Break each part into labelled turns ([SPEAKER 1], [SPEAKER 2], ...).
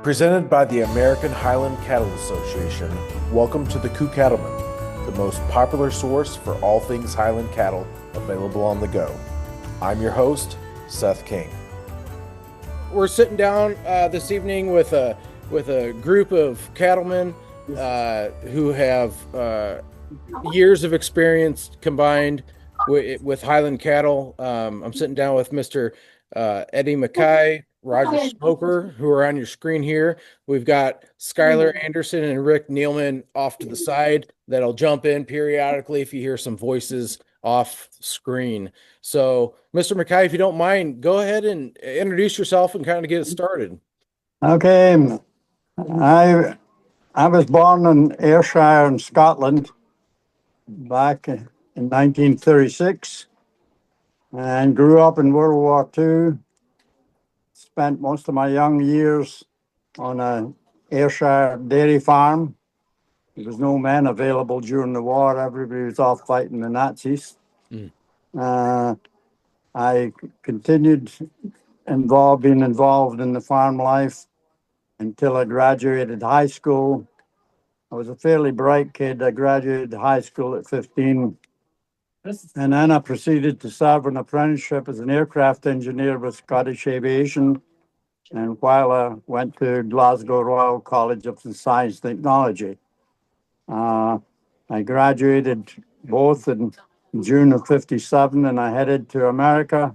[SPEAKER 1] Presented by the American Highland Cattle Association, welcome to the Cattlemen, the most popular source for all things Highland cattle available on the go. I'm your host, Seth King. We're sitting down this evening with a group of cattlemen who have years of experience combined with Highland cattle. I'm sitting down with Mr. Eddie MacKay, Roger Smoker, who are on your screen here. We've got Skyler Anderson and Rick Millmen off to the side that'll jump in periodically if you hear some voices off screen. So, Mr. MacKay, if you don't mind, go ahead and introduce yourself and kind of get it started.
[SPEAKER 2] Okay, I was born in Ayrshire in Scotland back in 1936 and grew up in World War II. Spent most of my young years on a Ayrshire dairy farm. There was no men available during the war. Everybody was off fighting the Nazis. I continued being involved in the farm life until I graduated high school. I was a fairly bright kid. I graduated high school at 15. And then I proceeded to serve an apprenticeship as an aircraft engineer with Scottish Aviation. And while I went to Glasgow Royal College of Science and Technology, I graduated both in June of 57, and I headed to America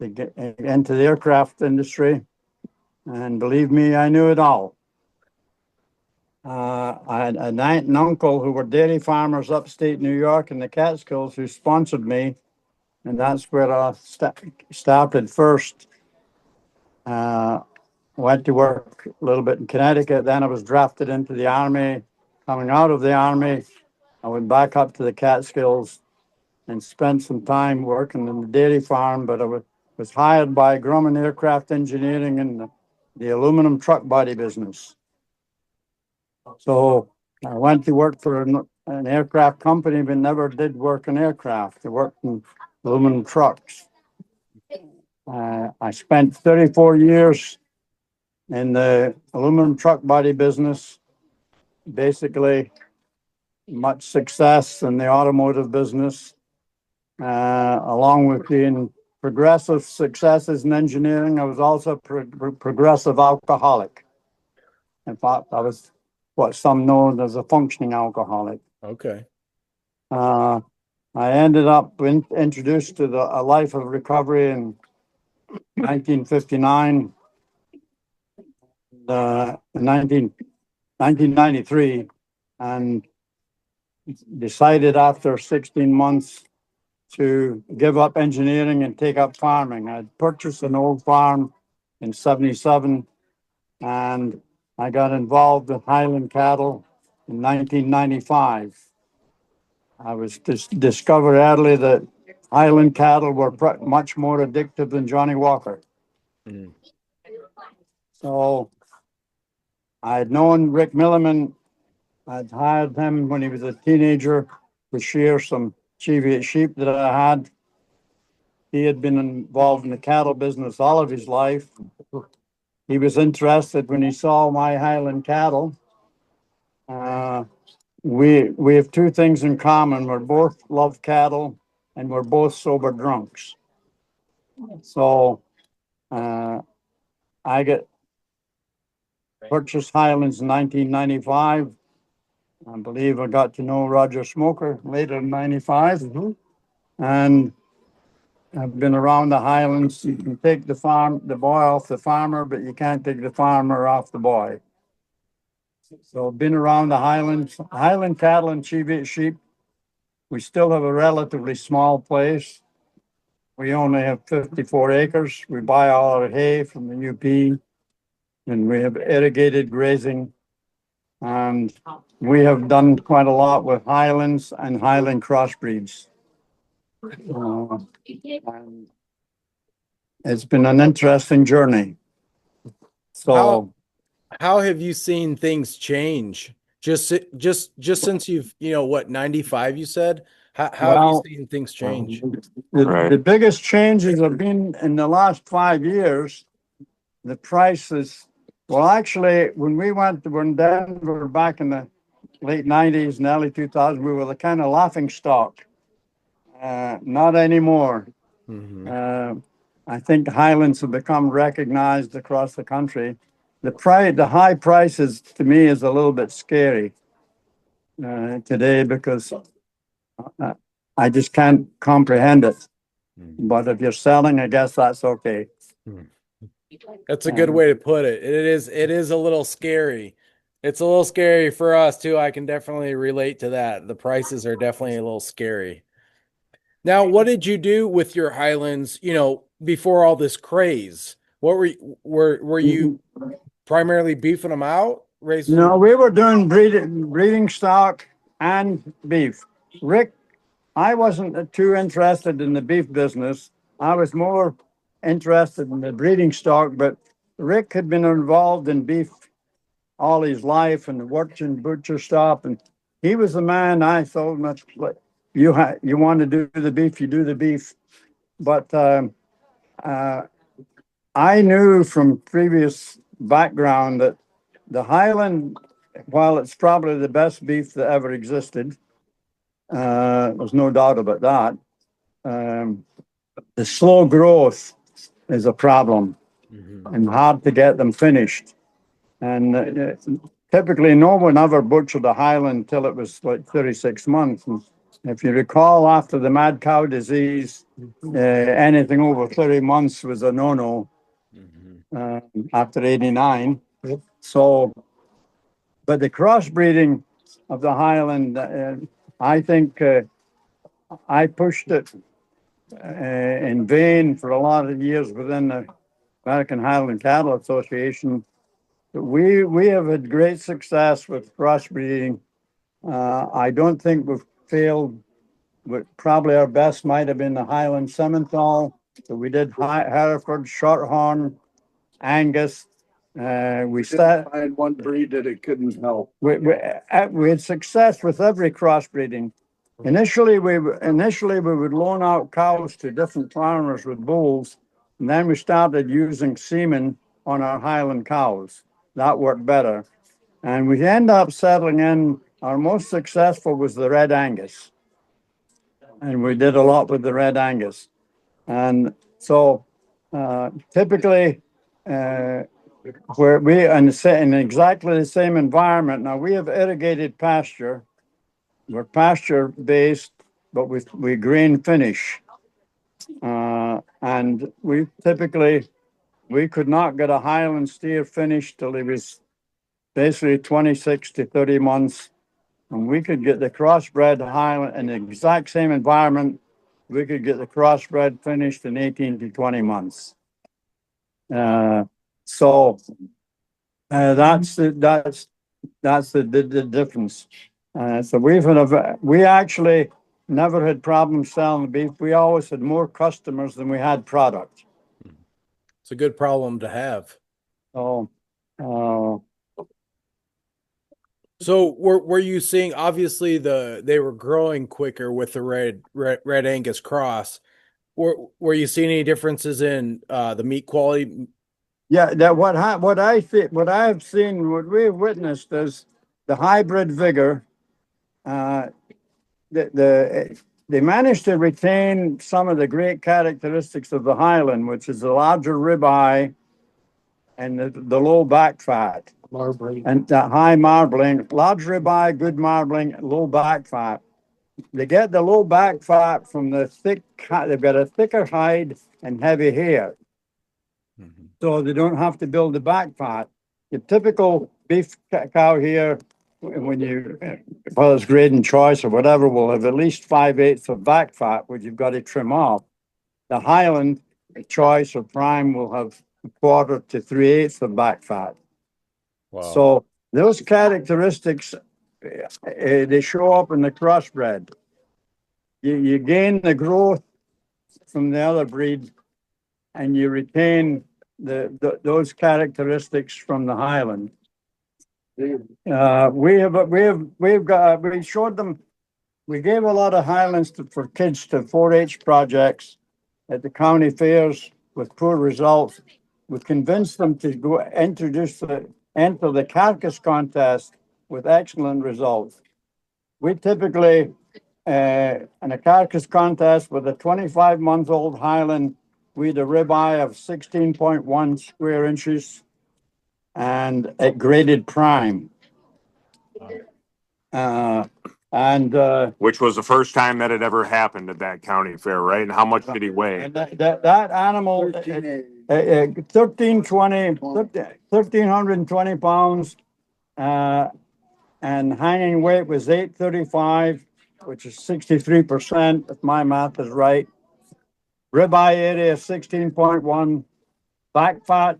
[SPEAKER 2] to get into the aircraft industry. And believe me, I knew it all. I had an aunt and uncle who were dairy farmers upstate New York in the Catskills who sponsored me, and that's where I started first. Went to work a little bit in Connecticut. Then I was drafted into the Army. Coming out of the Army, I went back up to the Catskills and spent some time working in the dairy farm, but I was hired by Grumman Aircraft Engineering in the aluminum truck body business. So I went to work for an aircraft company, but never did work in aircraft. I worked in aluminum trucks. I spent 34 years in the aluminum truck body business, basically much success in the automotive business, along with being progressive successes in engineering. I was also a progressive alcoholic. In fact, I was what some know as a functioning alcoholic.
[SPEAKER 1] Okay.
[SPEAKER 2] I ended up introduced to a life of recovery in 1959, 1993, and decided after 16 months to give up engineering and take up farming. I'd purchased an old farm in 77, and I got involved with Highland cattle in 1995. I was discovered early that Highland cattle were much more addictive than Johnny Walker. So I had known Rick Millmen. I'd hired him when he was a teenager to shear some Cheviot sheep that I had. He had been involved in the cattle business all of his life. He was interested when he saw my Highland cattle. We have two things in common. We're both love cattle, and we're both sober drunks. So I purchased Highlands in 1995. I believe I got to know Roger Smoker later in 95. And I've been around the Highlands. You can take the boy off the farmer, but you can't take the farmer off the boy. So I've been around the Highlands, Highland cattle and Cheviot sheep. We still have a relatively small place. We only have 54 acres. We buy all our hay from the UP, and we have irrigated grazing. And we have done quite a lot with Highlands and Highland crossbreeds. And it's been an interesting journey. So
[SPEAKER 1] how have you seen things change? Just since you've, 95 you said? How have you seen things change?
[SPEAKER 2] The biggest changes have been in the last 5 years. The prices Well, actually, when we went to Denver back in the late 90s and early 2000s, we were the kind of laughing stock. Not anymore.
[SPEAKER 1] Mm-hmm.
[SPEAKER 2] I think Highlands have become recognized across the country. The high prices to me is a little bit scary today because uh, I just can't comprehend it. But if you're selling, I guess that's okay.
[SPEAKER 1] That's a good way to put it. It is a little scary. It's a little scary for us too. I can definitely relate to that. The prices are definitely a little scary. Now, what did you do with your Highlands, before all this craze? What were you primarily beefing them out, raising
[SPEAKER 2] No,
[SPEAKER 1] them?
[SPEAKER 2] we were doing breeding stock and beef. Rick, I wasn't too interested in the beef business. I was more interested in the breeding stock, but Rick had been involved in beef all his life and worked in butcher shop, and he was the man I thought much like you want to do the beef, you do the beef. But uh, I knew from previous background that the Highland, while it's probably the best beef that ever existed, there's no doubt about that. The slow growth is a problem and hard to get them finished. And typically, no one ever butchered a Highland till it was like 36 months. And if you recall, after the mad cow disease, anything over 30 months was a no-no after 89. So, but the crossbreeding of the Highland, I think I pushed it in vain for a lot of years within the American Highland Cattle Association. We have had great success with crossbreeding. I don't think we've failed, but probably our best might have been the Highland Simmental. So we did Hereford, Shorthorn, Angus. We
[SPEAKER 3] find one breed that it couldn't help.
[SPEAKER 2] We had success with every crossbreeding. Initially, we would loan out cows to different farmers with bulls, and then we started using semen on our Highland cows. That worked better, and we end up settling in. Our most successful was the Red Angus, and we did a lot with the Red Angus, and so typically. Where we in exactly the same environment. Now we have irrigated pasture. We're pasture based, but we grain finish. And we could not get a Highland steer finished till he was basically 26 to 30 months. And we could get the crossbred Highland in the exact same environment. We could get the crossbred finished in 18 to 20 months. So that's the difference. So we actually never had problems selling beef. We always had more customers than we had product.
[SPEAKER 1] It's a good problem to have.
[SPEAKER 2] So,
[SPEAKER 1] So were you seeing, obviously they were growing quicker with the red Angus cross? Were you seeing any differences in the meat quality?
[SPEAKER 2] yeah, that what I've seen, what we've witnessed is the hybrid vigor. They managed to retain some of the great characteristics of the Highland, which is the larger ribeye and the low back fat.
[SPEAKER 3] Marbling.
[SPEAKER 2] And the high marbling, large ribeye, good marbling, low back fat. They get the low back fat from the they've got a thicker hide and heavy hair. So they don't have to build the back fat. Your typical beef cow here, when whether it's grade and choice or whatever, will have at least 5/8 of back fat, which you've got to trim off. The Highland choice or prime will have 1/4 to 3/8 of back fat.
[SPEAKER 1] Wow.
[SPEAKER 2] So those characteristics, they show up in the crossbred. You gain the growth from the other breed, and you retain those characteristics from the Highland. We showed them. We gave a lot of Highlands for kids to 4-H projects at the county fairs with poor results. we convinced them to enter the carcass contest with excellent results. We typically, in a carcass contest with a 25-month-old Highland, we had a ribeye of 16.1 square inches and a graded prime.
[SPEAKER 4] Which was the first time that had ever happened at that county fair, right? And how much did he weigh?
[SPEAKER 2] And that animal, 1,320 pounds, and hanging weight was 835, which is 63%, if my math is right. Ribeye area 16.1, back fat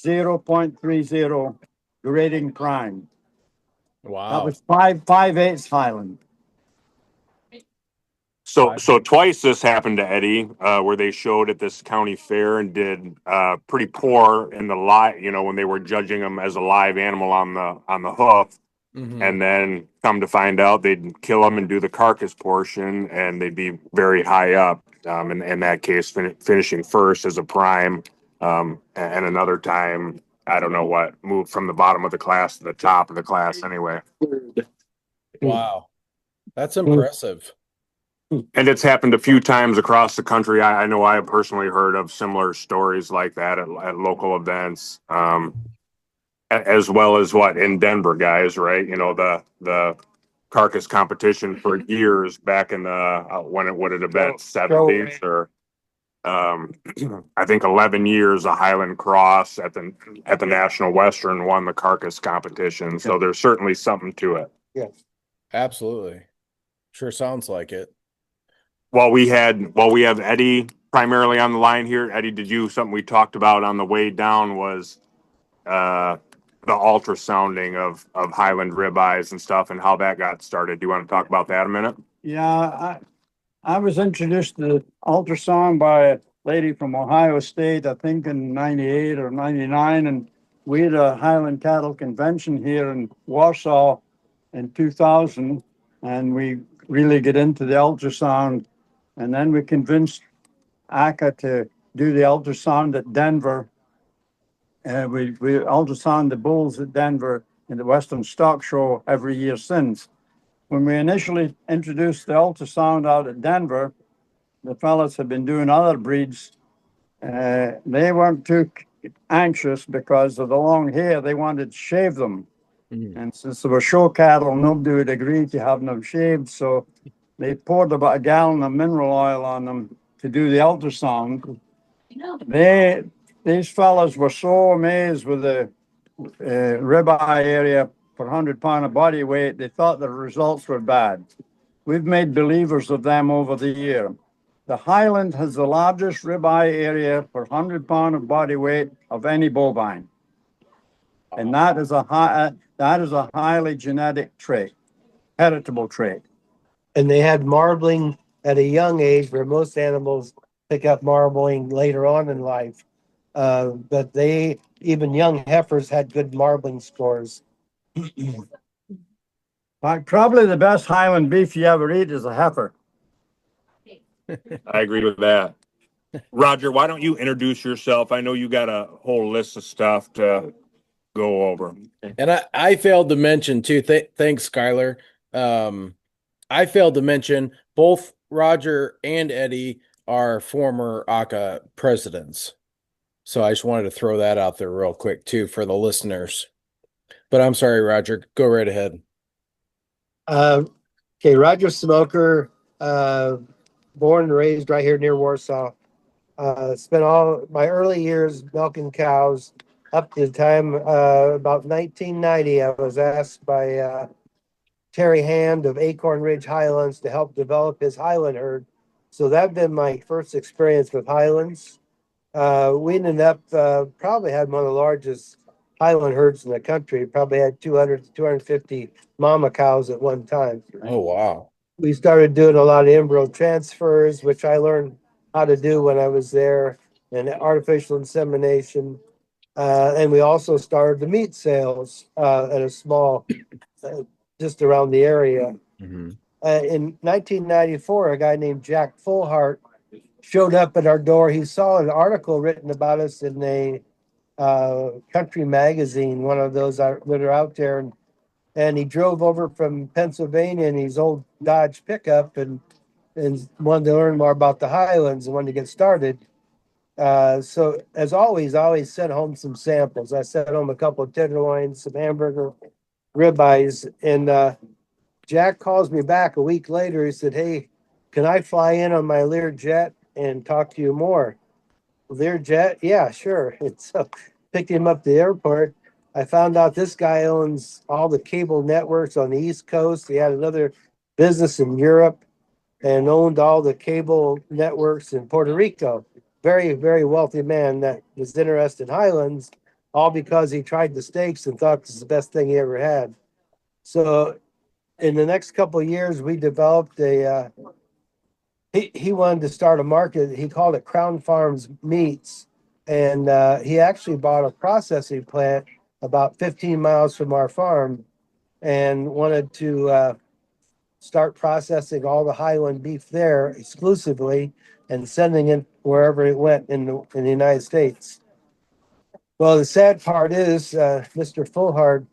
[SPEAKER 2] 0.30, grading prime.
[SPEAKER 5] Wow.
[SPEAKER 2] That was 5/8 Highland.
[SPEAKER 4] So twice this happened to Eddie, where they showed at this county fair and did pretty poor in the live, when they were judging him as a live animal on the hoof, and then come to find out they'd kill him and do the carcass portion, and they'd be very high up. In that case, finishing first as a prime, and another time, I don't know what, moved from the bottom of the class to the top of the class anyway.
[SPEAKER 5] Wow. That's impressive.
[SPEAKER 4] And it's happened a few times across the country. I know I have personally heard of similar stories like that at local events, as well as in Denver, guys, right? The carcass competition for years back in the when it would have been 70s or I think 11 years. A Highland Cross at the National Western won the carcass competition. So there's certainly something to it.
[SPEAKER 2] Yes.
[SPEAKER 5] Absolutely. Sure sounds like it.
[SPEAKER 4] While we have Eddie primarily on the line here, Eddie, something we talked about on the way down was the ultrasounding of Highland ribeyes and stuff and how that got started. Do you want to talk about that a minute?
[SPEAKER 2] Yeah, I was introduced to ultrasound by a lady from Ohio State, I think in 98 or 99, and we had a Highland Cattle Convention here in Warsaw in 2000, and we really get into the ultrasound. And then we convinced ACA to do the ultrasound at Denver. We ultrasound the bulls at Denver in the Western Stock Show every year since. When we initially introduced the ultrasound out at Denver, the fellas had been doing other breeds. They weren't too anxious because of the long hair. They wanted to shave them. And since they were show cattle, nobody would agree to having them shaved. So they poured about a gallon of mineral oil on them to do the ultrasound. These fellas were so amazed with the ribeye area per 100 pound of body weight, they thought the results were bad. We've made believers of them over the year. The Highland has the largest ribeye area per 100 pound of body weight of any bovine. And that is a highly genetic trait, heritable trait.
[SPEAKER 6] And they had marbling at a young age, where most animals pick up marbling later on in life. But even young heifers had good marbling scores.
[SPEAKER 2] Probably the best Highland beef you ever eat is a heifer.
[SPEAKER 4] I agree with that. Roger, why don't you introduce yourself? I know you got a whole list of stuff to go over.
[SPEAKER 5] And I failed to mention too. Thanks, Skyler. I failed to mention both Roger and Eddie are former ACA presidents. So I just wanted to throw that out there real quick too for the listeners. But I'm sorry, Roger. Go right ahead.
[SPEAKER 6] Okay, Roger Smoker, born and raised right here near Warsaw. Spent all my early years milking cows up to the time about 1990. I was asked by Terry Hand of Acorn Ridge Highlands to help develop his Highland herd. So that's been my first experience with Highlands. We ended up probably had one of the largest Highland herds in the country. Probably had 200 to 250 mama cows at one time.
[SPEAKER 5] Oh, wow.
[SPEAKER 6] We started doing a lot of embryo transfers, which I learned how to do when I was there, and artificial insemination. And we also started the meat sales at a small, just around the area. In 1994, a guy named Jack Fullhart showed up at our door. He saw an article written about us in a country magazine, one of those that are out there, and he drove over from Pennsylvania in his old Dodge pickup and wanted to learn more about the Highlands and wanted to get started. So as always, I always sent home some samples. I sent home a couple of tenderloins, some hamburger ribeyes, and Jack calls me back a week later. He said, "Hey, can I fly in on my Learjet and talk to you more?" Learjet, yeah, sure. And so picked him up at the airport. I found out this guy owns all the cable networks on the East Coast. He had another business in Europe and owned all the cable networks in Puerto Rico. Very, very wealthy man that was interested in Highlands, all because he tried the steaks and thought it was the best thing he ever had. So in the next couple of years, we developed he wanted to start a market. He called it Crown Farms Meats. And he actually bought a processing plant about 15 miles from our farm and wanted to start processing all the Highland beef there exclusively and sending it wherever it went in the United States. Well, the sad part is Mr. Fullhart,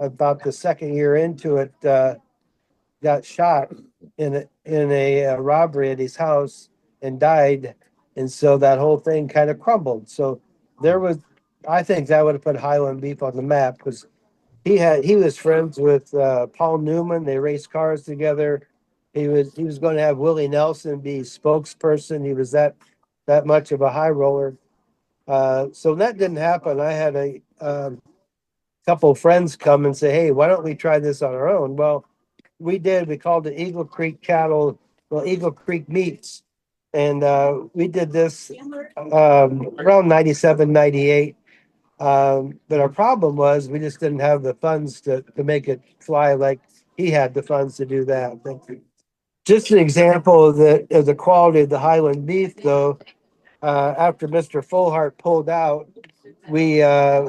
[SPEAKER 6] about the second year into it, got shot in a robbery at his house and died, and so that whole thing kind of crumbled. So there was, I think that would have put Highland beef on the map because he was friends with Paul Newman. They raced cars together. He was going to have Willie Nelson be spokesperson. He was that much of a high roller. So that didn't happen. I had a couple of friends come and say, "Hey, why don't we try this on our own?" Well, we did. We called it Eagle Creek Meats. And we did this around 97, 98. But our problem was we just didn't have the funds to make it fly like he had the funds to do that. But just an example of the quality of the Highland beef, though, after Mr. Fullhart pulled out, we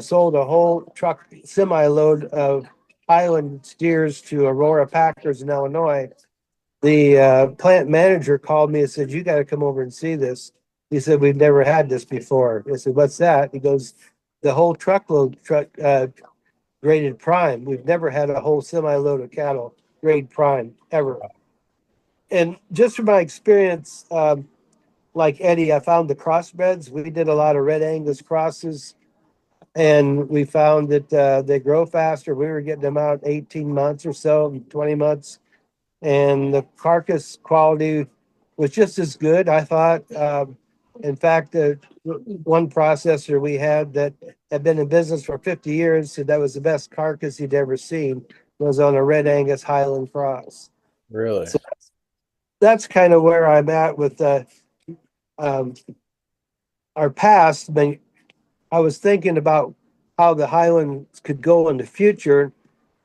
[SPEAKER 6] sold a whole truck semi-load of Highland steers to Aurora Packers in Illinois. The plant manager called me and said, "You got to come over and see this." He said, "We've never had this before." I said, "What's that?" He goes, "The whole truckload graded prime. We've never had a whole semi-load of cattle grade prime ever." And just from my experience, like Eddie, I found the crossbreds. We did a lot of Red Angus crosses, and we found that they grow faster. We were getting them out 18 months or so, 20 months. And the carcass quality was just as good, I thought. In fact, one processor we had that had been in business for 50 years said that was the best carcass he'd ever seen, was on a Red Angus Highland cross.
[SPEAKER 5] Really?
[SPEAKER 6] So that's kind of where I'm at with our past. But I was thinking about how the Highlands could go in the future.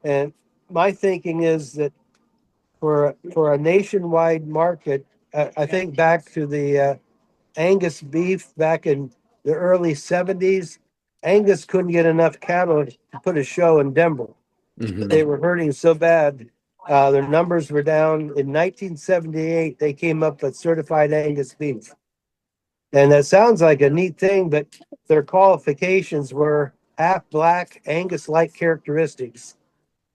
[SPEAKER 6] And my thinking is that for a nationwide market, I think back to the Angus beef back in the early 70s. Angus couldn't get enough cattle to put a show in Denver.
[SPEAKER 5] Mhm.
[SPEAKER 6] They were hurting so bad. Their numbers were down. In 1978, they came up with certified Angus beef. And that sounds like a neat thing, but their qualifications were half black, Angus-like characteristics.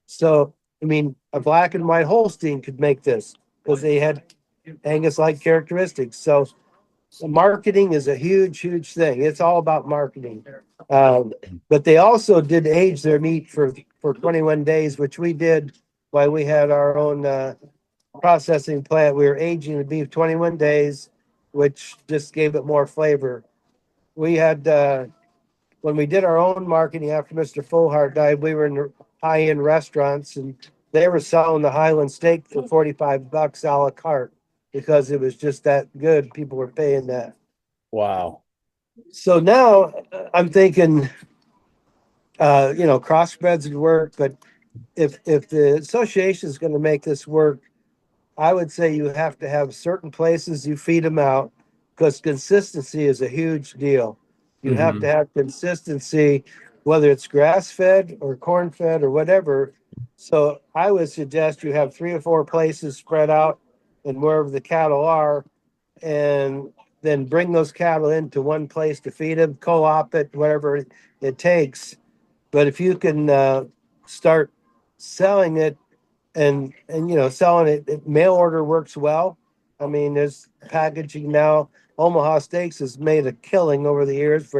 [SPEAKER 6] So, I mean, a black and white Holstein could make this because they had Angus-like characteristics. So, marketing is a huge, huge thing. It's all about marketing. But they also did age their meat for 21 days, which we did while we had our own processing plant. We were aging the beef 21 days, which just gave it more flavor. We had when we did our own marketing after Mr. Fullhart died, we were in high-end restaurants and they were selling the Highland steak for $45 a la carte because it was just that good. People were paying that.
[SPEAKER 5] Wow.
[SPEAKER 6] So now I'm thinking, crossbreds would work, but if the association is going to make this work, I would say you have to have certain places you feed them out because consistency is a huge deal. You have to have consistency, whether it's grass fed or corn fed or whatever. So I would suggest you have 3 or 4 places spread out and wherever the cattle are. And then bring those cattle into one place to feed them, co-op it, whatever it takes. But if you can start selling it and selling it, mail order works well. I mean, there's packaging now. Omaha Steaks has made a killing over the years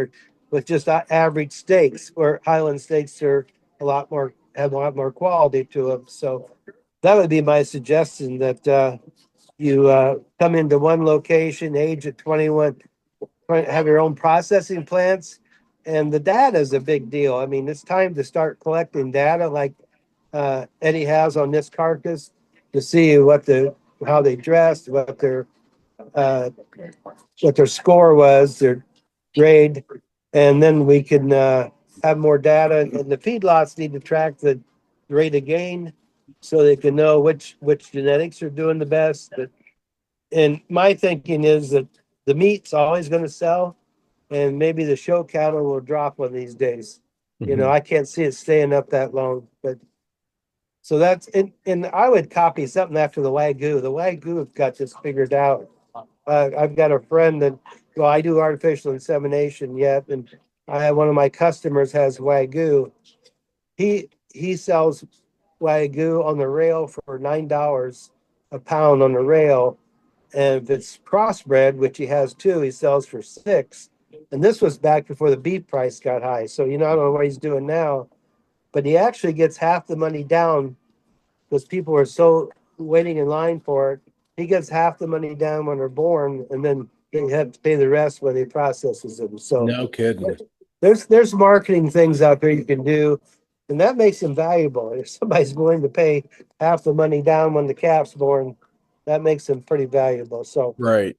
[SPEAKER 6] with just average steaks, where Highland steaks have a lot more quality to them. So that would be my suggestion, that you come into one location, age at 21, have your own processing plants, and the data is a big deal. I mean, it's time to start collecting data like Eddie has on this carcass, to see how they dressed, uh, what their score was, their grade, and then we can have more data. And the feedlots need to track the rate of gain, so they can know which genetics are doing the best. And my thinking is that the meat's always going to sell, and maybe the show cattle will drop one of these days. I can't see it staying up that long, but so that's and I would copy something after the Wagyu. The Wagyu have got this figured out. I've got a friend I do artificial insemination yet, and I have one of my customers has Wagyu. He sells Wagyu on the rail for $9 a pound on the rail, and if it's crossbred, which he has too, he sells for $6. And this was back before the beef price got high. So I don't know what he's doing now, but he actually gets half the money down because people are so waiting in line for it. He gets half the money down when they're born, and then they have to pay the rest when he processes them. So
[SPEAKER 5] No kidding.
[SPEAKER 6] there's marketing things out there you can do, and that makes them valuable. If somebody's willing to pay half the money down when the calf's born, that makes them pretty valuable. So,
[SPEAKER 5] Right.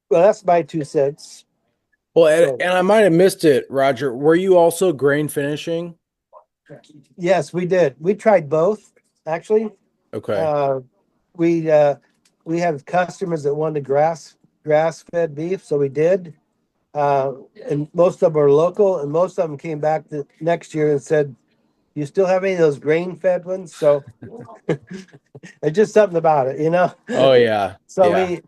[SPEAKER 6] well, that's my 2 cents.
[SPEAKER 5] Well,
[SPEAKER 6] So,
[SPEAKER 5] and I might have missed it, Roger. Were you also grain finishing?
[SPEAKER 6] yes, we did. We tried both, actually.
[SPEAKER 5] Okay.
[SPEAKER 6] We have customers that wanted grass fed beef, so we did. And most of them are local, and most of them came back the next year and said, "You still have any of those grain fed ones?" So it's just something about it.
[SPEAKER 5] Oh yeah.
[SPEAKER 6] So
[SPEAKER 5] Yeah.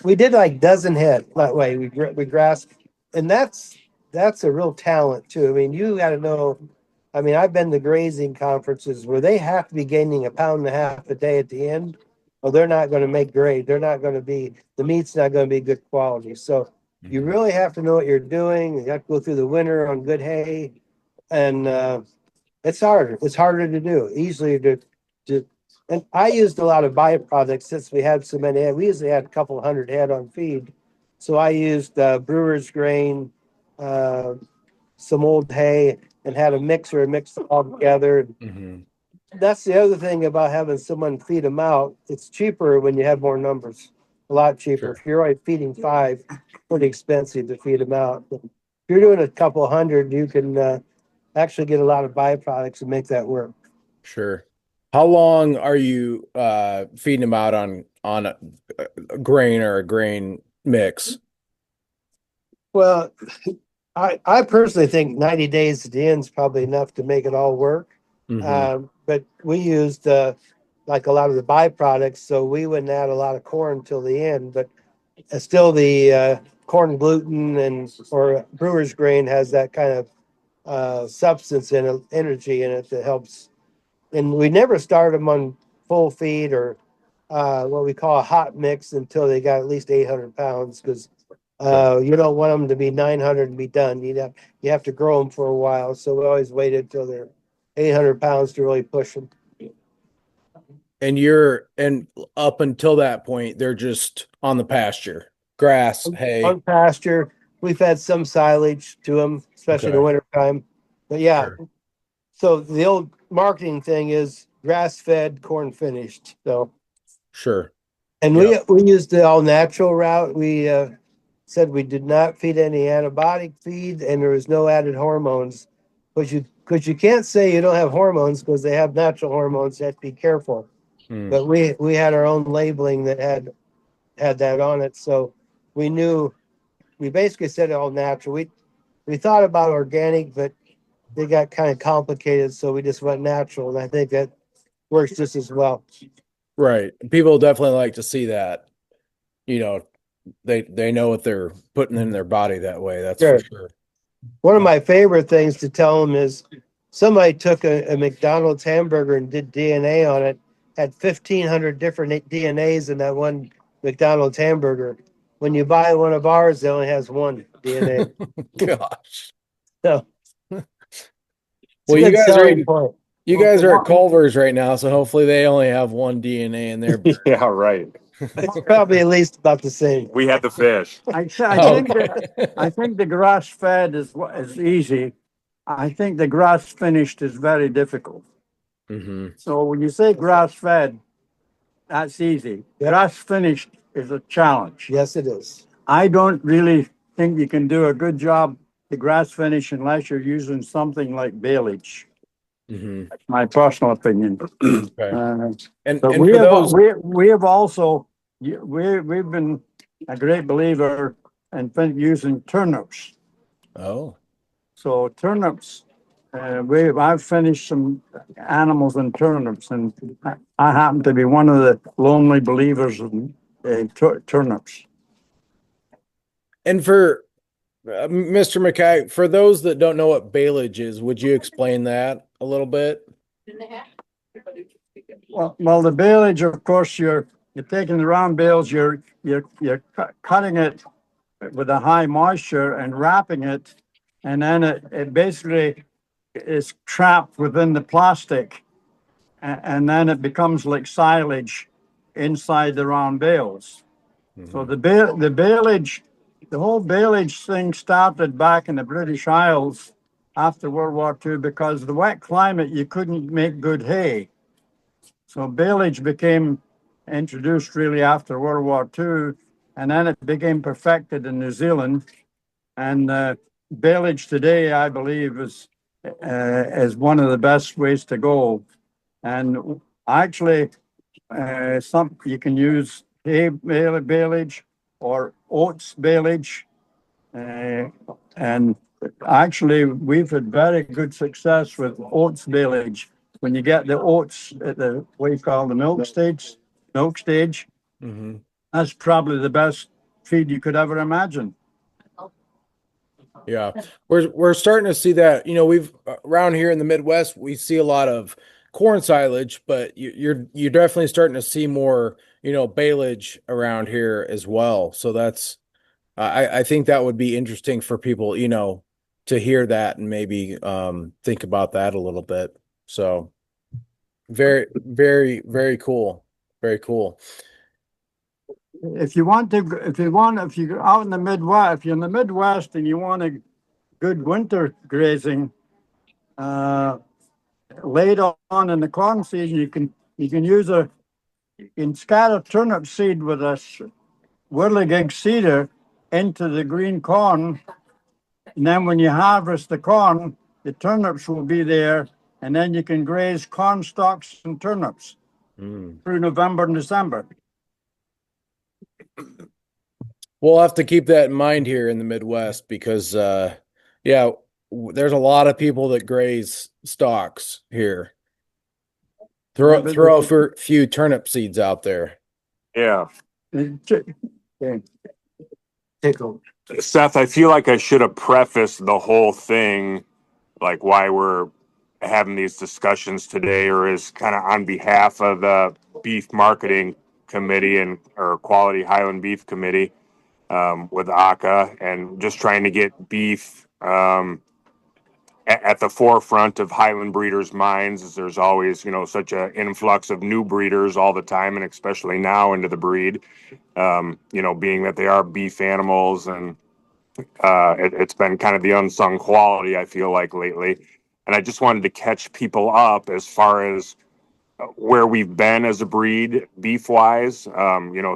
[SPEAKER 6] we did like dozen head that way. We grass, and that's a real talent too. I mean, you got to know. I mean, I've been to grazing conferences where they have to be gaining 1.5 pounds a day at the end, or they're not going to make grade. They're not going to be, the meat's not going to be good quality. So you really have to know what you're doing. You have to go through the winter on good hay, and it's harder. It's harder to do. Easier to. And I used a lot of byproducts since we had so many head. We usually had a couple hundred head on feed, so I used brewer's grain, some old hay, and had a mixer and mixed it all together.
[SPEAKER 5] Mm-hmm.
[SPEAKER 6] That's the other thing about having someone feed them out. It's cheaper when you have more numbers. A lot cheaper.
[SPEAKER 5] Sure.
[SPEAKER 6] If you're already feeding 5, pretty expensive to feed them out. But if you're doing a couple hundred, you can actually get a lot of byproducts and make that work.
[SPEAKER 5] Sure. How long are you feeding them out on a grain or a grain mix?
[SPEAKER 6] Well, I personally think 90 days at the end is probably enough to make it all work.
[SPEAKER 5] Mm-hmm.
[SPEAKER 6] But we used like a lot of the byproducts, so we wouldn't add a lot of corn till the end. But still, the corn gluten or brewer's grain has that kind of substance in it, energy in it that helps. And we never start them on full feed or what we call a hot mix until they got at least 800 pounds, because you don't want them to be 900 and be done. You have to grow them for a while. So we always waited till they're 800 pounds to really push them.
[SPEAKER 5] And up until that point, they're just on the pasture, grass, hay.
[SPEAKER 6] On pasture, we've had some silage to them, especially in the
[SPEAKER 5] Okay.
[SPEAKER 6] wintertime. But yeah,
[SPEAKER 5] Sure.
[SPEAKER 6] so the old marketing thing is grass fed, corn finished. So,
[SPEAKER 5] Sure.
[SPEAKER 6] and
[SPEAKER 5] Yep.
[SPEAKER 6] we used the all natural route. We said we did not feed any antibiotic feed, and there was no added hormones. Because you can't say you don't have hormones, because they have natural hormones. You have to be careful.
[SPEAKER 5] Mm.
[SPEAKER 6] But we had our own labeling that had that on it, so we knew. We basically said all natural. We thought about organic, but they got kind of complicated, so we just went natural, and I think that works just as well.
[SPEAKER 5] Right. People definitely like to see that, you know, they know what they're putting in their body that way. That's
[SPEAKER 6] Sure.
[SPEAKER 5] for sure.
[SPEAKER 6] One of my favorite things to tell them is somebody took a McDonald's hamburger and did DNA on it, had 1,500 different DNAs in that one McDonald's hamburger. When you buy one of ours, it only has one DNA.
[SPEAKER 5] Gosh.
[SPEAKER 6] So it's
[SPEAKER 5] Well,
[SPEAKER 6] a
[SPEAKER 5] you
[SPEAKER 6] good
[SPEAKER 5] guys are
[SPEAKER 6] selling
[SPEAKER 5] eating,
[SPEAKER 6] point.
[SPEAKER 5] you guys are at Culver's right now, so hopefully they only have one DNA in their bird.
[SPEAKER 4] Yeah, right.
[SPEAKER 6] It's probably at least about the same.
[SPEAKER 4] We had the fish.
[SPEAKER 2] I
[SPEAKER 5] Okay.
[SPEAKER 2] think the grass fed is easy. I think the grass finished is very difficult.
[SPEAKER 5] Hmm.
[SPEAKER 2] So when you say grass fed, that's easy.
[SPEAKER 6] Yep.
[SPEAKER 2] Grass finished is a challenge.
[SPEAKER 6] Yes, it is.
[SPEAKER 2] I don't really think you can do a good job the grass finish unless you're using something like baleage.
[SPEAKER 5] Hmm.
[SPEAKER 2] That's my personal opinion.
[SPEAKER 5] Okay.
[SPEAKER 2] But
[SPEAKER 5] And for those,
[SPEAKER 2] we have also we've been a great believer in using turnips.
[SPEAKER 5] oh,
[SPEAKER 2] So turnips, I've finished some animals in turnips, and I happen to be one of the lonely believers in turnips.
[SPEAKER 5] and for Mr. MacKay, for those that don't know what baleage is, would you explain that a little bit?
[SPEAKER 2] Well, the baleage, of course, you're taking the round bales, you're cutting it with a high moisture and wrapping it, and then it basically is trapped within the plastic, and then it becomes like silage inside the round bales. So the baleage, the whole baleage thing started back in the British Isles after World War II because the wet climate, you couldn't make good hay. So baleage became introduced really after World War II, and then it became perfected in New Zealand. And baleage today, I believe, is one of the best ways to go. And actually, some you can use hay baleage or oats baleage, and actually, we've had very good success with oats baleage. When you get the oats at the what you call the milk stage,
[SPEAKER 5] Hmm.
[SPEAKER 2] that's probably the best feed you could ever imagine.
[SPEAKER 5] Yeah, we're starting to see that. We've around here in the Midwest, we see a lot of corn silage, but you're definitely starting to see more, baleage around here as well. So that's I think that would be interesting for people, to hear that and maybe think about that a little bit. So very, very, very cool. Very cool.
[SPEAKER 2] If you're out in the Midwest, if you're in the Midwest and you want a good winter grazing, uh, late on in the corn season, you can you can scatter turnip seed with a whirligig seeder into the green corn, and then when you harvest the corn, the turnips will be there, and then you can graze corn stalks and turnips
[SPEAKER 5] Mm.
[SPEAKER 2] through November and December.
[SPEAKER 5] We'll have to keep that in mind here in the Midwest because, yeah, there's a lot of people that graze stalks here. Throw a few turnip seeds out there.
[SPEAKER 4] Yeah.
[SPEAKER 2] Okay.
[SPEAKER 6] Tickle.
[SPEAKER 4] Seth, I feel like I should have prefaced the whole thing, like why we're having these discussions today, or is kind of on behalf of the beef marketing committee and or quality Highland beef committee with ACA, and just trying to get beef at the forefront of Highland breeders' minds, as there's always, such an influx of new breeders all the time, and especially now into the breed, being that they are beef animals, and it's been kind of the unsung quality, I feel like, lately. And I just wanted to catch people up as far as where we've been as a breed, beef wise.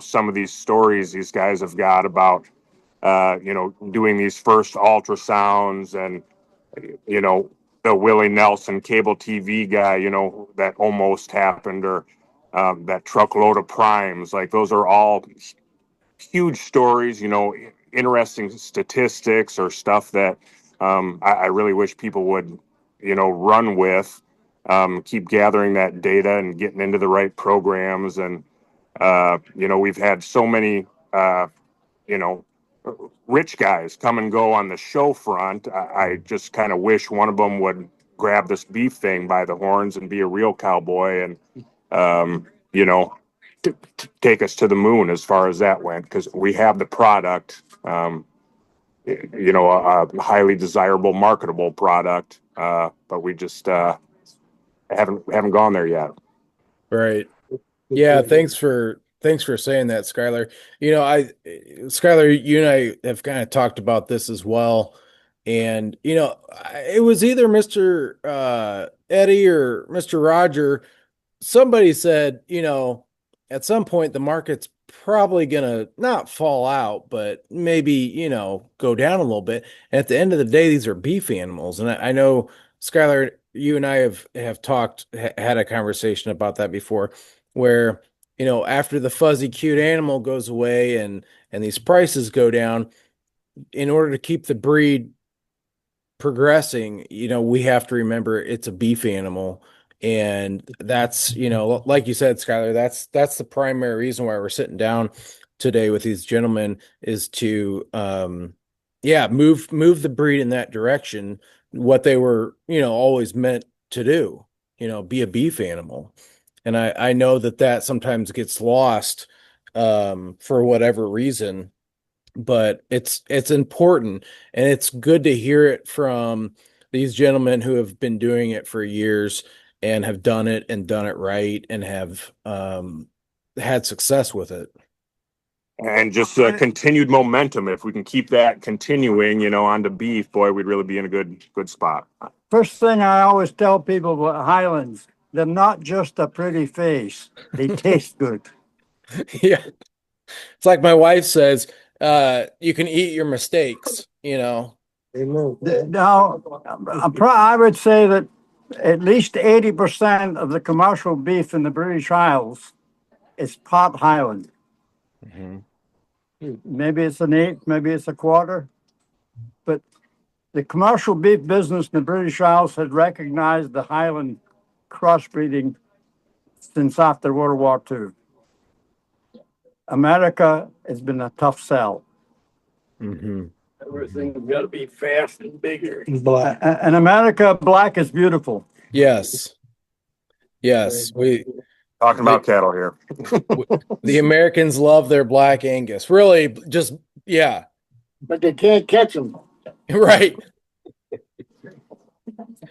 [SPEAKER 4] Some of these stories these guys have got about, doing these first ultrasounds, and, the Willie Nelson cable TV guy, that almost happened, or that truckload of primes. Like, those are all huge stories, interesting statistics or stuff that I really wish people would, run with, keep gathering that data and getting into the right programs. And, we've had so many you know, rich guys come and go on the show front. I just kind of wish one of them would grab this beef thing by the horns and be a real cowboy and, you know, take us to the moon as far as that went, because we have the product, you know, a highly desirable, marketable product, but we just haven't gone there yet.
[SPEAKER 5] Right. Yeah. Thanks for saying that, Skyler. You know, Skyler, you and I have kind of talked about this as well. And, you know, it was either Mr. Eddie or Mr. Roger. Somebody said, you know, at some point the market's probably gonna not fall out, but maybe, you know, go down a little bit. And at the end of the day, these are beef animals. And I know, Skylar, you and I have talked, had a conversation about that before, where, you know, after the fuzzy cute animal goes away and these prices go down, in order to keep the breed progressing, you know, we have to remember it's a beef animal. And that's, you know, like you said, Skylar, that's the primary reason why we're sitting down today with these gentlemen, is to move the breed in that direction, what they were, you know, always meant to do, you know, be a beef animal. And I know that sometimes gets lost for whatever reason, but it's important, and it's good to hear it from these gentlemen who have been doing it for years and have done it right and have had success with it.
[SPEAKER 4] And just continued momentum. If we can keep that continuing, you know, on to beef, boy, we'd really be in a good spot.
[SPEAKER 2] First thing I always tell people about Highlands, they're not just a pretty face. They taste good.
[SPEAKER 5] Yeah. It's like my wife says, you can eat your mistakes, you know.
[SPEAKER 2] Now, I would say that at least 80% of the commercial beef in the British Isles is pot Highland.
[SPEAKER 5] Mm-hmm.
[SPEAKER 2] Maybe it's an eighth, maybe it's a quarter. But the commercial beef business in the British Isles had recognized the Highland crossbreeding since after World War II. America has been a tough sell.
[SPEAKER 5] Mm-hmm.
[SPEAKER 3] Everything's got to be fast and bigger.
[SPEAKER 2] Black. In America, black is beautiful.
[SPEAKER 5] Yes. We
[SPEAKER 4] talking about cattle here.
[SPEAKER 5] The Americans love their black Angus. Really, just yeah.
[SPEAKER 3] But they can't catch them.
[SPEAKER 5] Right.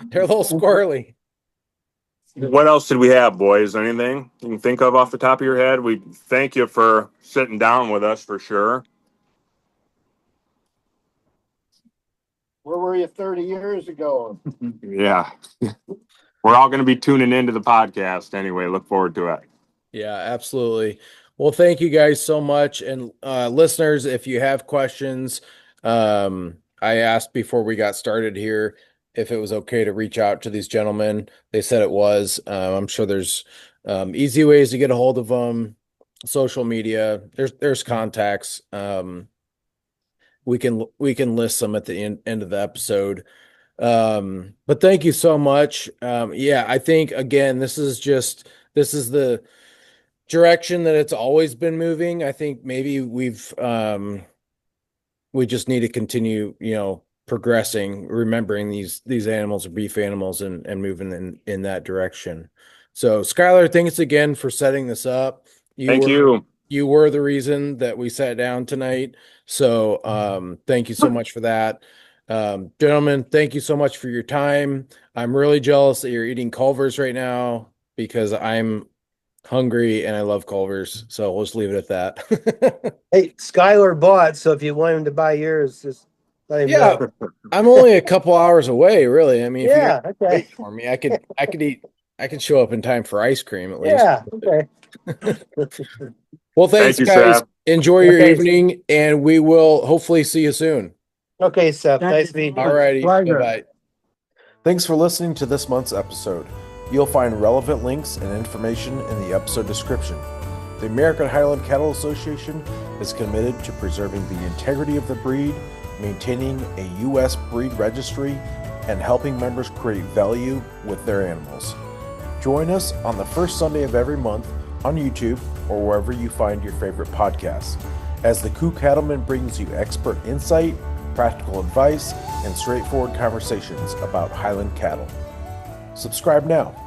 [SPEAKER 5] They're a little squirrely.
[SPEAKER 4] What else did we have, boys? Anything you can think of off the top of your head? We thank you for sitting down with us for sure.
[SPEAKER 3] Where were you 30 years ago?
[SPEAKER 4] Yeah. We're all going to be tuning into the podcast anyway. Look forward to it.
[SPEAKER 5] Yeah, absolutely. Well, thank you guys so much. And listeners, if you have questions, I asked before we got started here if it was okay to reach out to these gentlemen. They said it was. I'm sure there's easy ways to get a hold of them. Social media, there's contacts. We can list them at the end of the episode. But thank you so much. I think again, this is the direction that it's always been moving. I think maybe we just need to continue, you know, progressing, remembering these animals are beef animals and moving in that direction. So Skyler, thanks again for setting this up.
[SPEAKER 4] Thank you.
[SPEAKER 5] You were the reason that we sat down tonight. So thank you so much for that. Gentlemen, thank you so much for your time. I'm really jealous that you're eating Culver's right now because I'm hungry and I love Culver's. So we'll just leave it at that.
[SPEAKER 6] Hey, Skyler bought, so if you want him to buy yours, just let him know.
[SPEAKER 5] I'm only a couple hours away, really. I mean,
[SPEAKER 6] Yeah,
[SPEAKER 5] if you
[SPEAKER 6] okay.
[SPEAKER 5] for me, I could show up in time for ice cream at least.
[SPEAKER 6] Yeah, okay.
[SPEAKER 5] Well, thanks,
[SPEAKER 4] Thank you,
[SPEAKER 5] guys.
[SPEAKER 4] Seth.
[SPEAKER 5] Enjoy your
[SPEAKER 6] Okay.
[SPEAKER 5] evening, and we will hopefully see you soon.
[SPEAKER 6] Okay, Seth.
[SPEAKER 2] Thank
[SPEAKER 6] Nice
[SPEAKER 2] you.
[SPEAKER 6] meeting you.
[SPEAKER 5] All righty.
[SPEAKER 2] Pleasure.
[SPEAKER 5] Bye-bye.
[SPEAKER 1] Thanks for listening to this month's episode. You'll find relevant links and information in the episode description. The American Highland Cattle Association is committed to preserving the integrity of the breed, maintaining a U.S. breed registry, and helping members create value with their animals. Join us on the first Sunday of every month on YouTube or wherever you find your favorite podcasts. as the Coup Cattleman brings you expert insight, practical advice, and straightforward conversations about Highland cattle. Subscribe now.